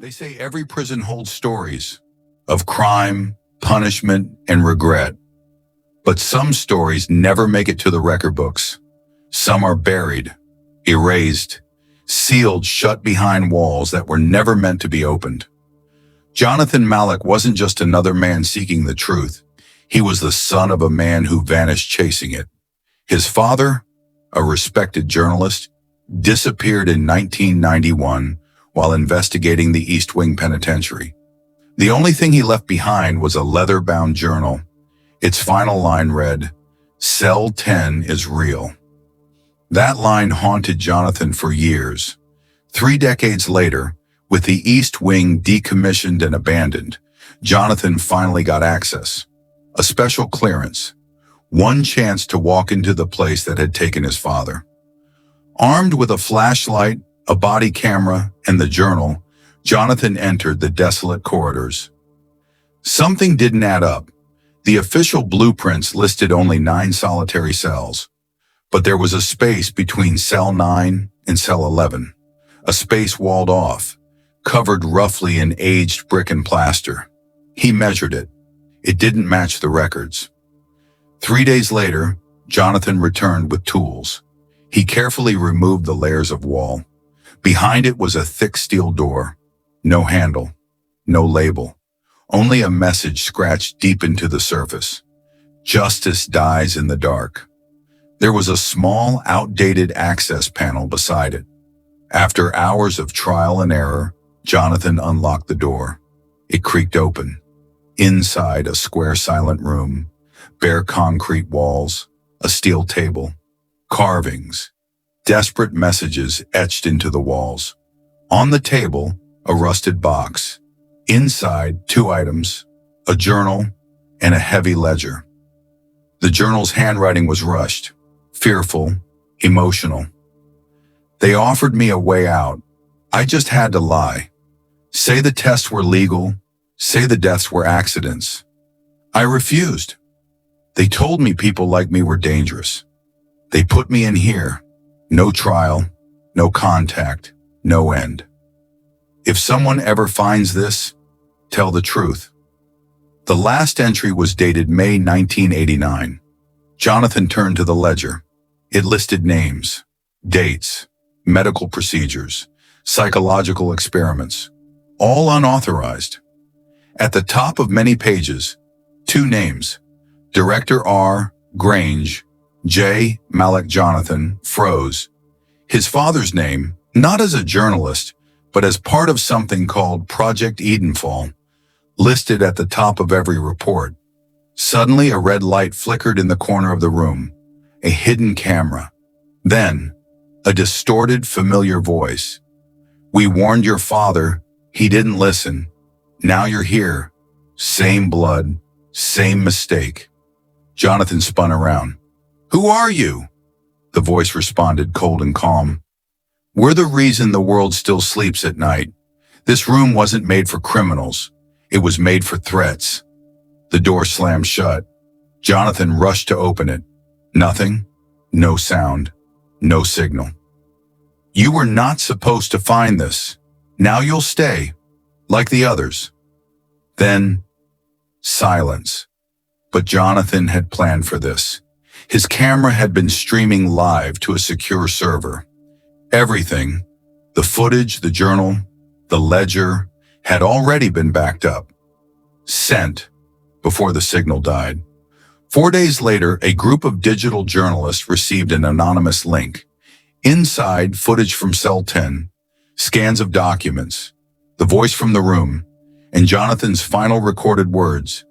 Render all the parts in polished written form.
They say every prison holds stories of crime, punishment, and regret. But some stories never make it to the record books. Some are buried, erased, sealed shut behind walls that were never meant to be opened. Jonathan Malik wasn't just another man seeking the truth. He was the son of a man who vanished chasing it. His father, a respected journalist, disappeared in 1991 while investigating the East Wing Penitentiary. The only thing he left behind was a leather-bound journal. Its final line read, "Cell 10 is real." That line haunted Jonathan for years. 3 decades later, with the East Wing decommissioned and abandoned, Jonathan finally got access. A special clearance. One chance to walk into the place that had taken his father. Armed with a flashlight, a body camera, and the journal, Jonathan entered the desolate corridors. Something didn't add up. The official blueprints listed only 9 solitary cells. But there was a space between cell 9 and cell 11. A space walled off, covered roughly in aged brick and plaster. He measured it. It didn't match the records. 3 days later, Jonathan returned with tools. He carefully removed the layers of wall. Behind it was a thick steel door. No handle, no label, only a message scratched deep into the surface. Justice dies in the dark. There was a small, outdated access panel beside it. After hours of trial and error, Jonathan unlocked the door. It creaked open. Inside, a square, silent room, bare concrete walls, a steel table, carvings, desperate messages etched into the walls. On the table, a rusted box. Inside, 2 items, a journal and a heavy ledger. The journal's handwriting was rushed, fearful, emotional. They offered me a way out. I just had to lie. Say the tests were legal, say the deaths were accidents. I refused. They told me people like me were dangerous. They put me in here. No trial, no contact, no end. If someone ever finds this, tell the truth. The last entry was dated May 1989. Jonathan turned to the ledger. It listed names, dates, medical procedures, psychological experiments, all unauthorized. At the top of many pages, 2 names, Director R. Grange, J. Malik Jonathan, froze. His father's name, not as a journalist, but as part of something called Project Edenfall, listed at the top of every report. Suddenly, a red light flickered in the corner of the room, a hidden camera. Then, a distorted, familiar voice. "We warned your father. He didn't listen. Now you're here. Same blood, same mistake." Jonathan spun around. "Who are you?" The voice responded, cold and calm. "We're the reason the world still sleeps at night. This room wasn't made for criminals. It was made for threats." The door slammed shut. Jonathan rushed to open it. Nothing, no sound, no signal. "You were not supposed to find this. Now you'll stay, like the others." Then, silence. But Jonathan had planned for this. His camera had been streaming live to a secure server. Everything, the footage, the journal, the ledger, had already been backed up. Sent before the signal died. 4 days later, a group of digital journalists received an anonymous link. Inside, footage from Cell 10, scans of documents, the voice from the room, and Jonathan's final recorded words.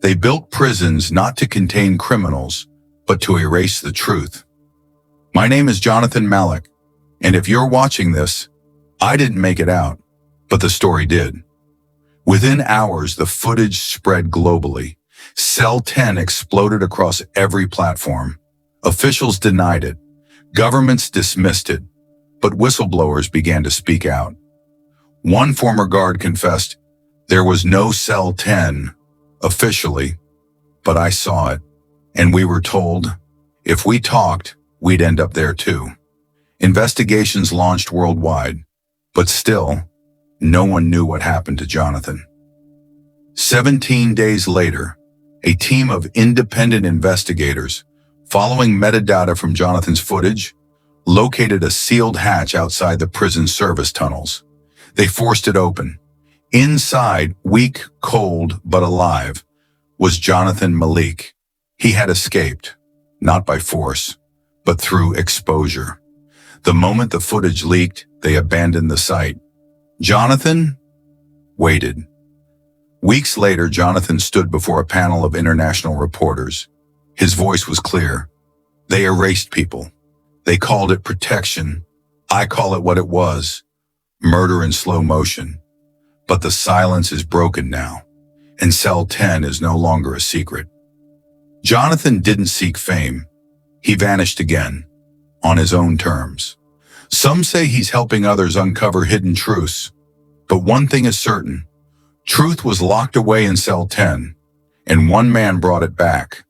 They built prisons not to contain criminals, but to erase the truth. My name is Jonathan Malik, and if you're watching this, I didn't make it out, but the story did. Within hours, the footage spread globally. Cell 10 exploded across every platform. Officials denied it. Governments dismissed it, but whistleblowers began to speak out. One former guard confessed, "There was no Cell 10, officially, but I saw it, and we were told, if we talked, we'd end up there too." Investigations launched worldwide, but still, No one knew what happened to Jonathan. 17 days later, a team of independent investigators, following metadata from Jonathan's footage, located a sealed hatch outside the prison service tunnels. They forced it open. Inside, weak, cold, but alive, was Jonathan Malik. He had escaped, not by force, but through exposure. The moment the footage leaked, they abandoned the site. Jonathan waited. Weeks later, Jonathan stood before a panel of international reporters. His voice was clear. They erased people. They called it protection. I call it what it was, murder in slow motion. But the silence is broken now, and Cell 10 is no longer a secret. Jonathan didn't seek fame. He vanished again, on his own terms. Some say he's helping others uncover hidden truths. But one thing is certain. Truth was locked away in Cell 10, and one man brought it back.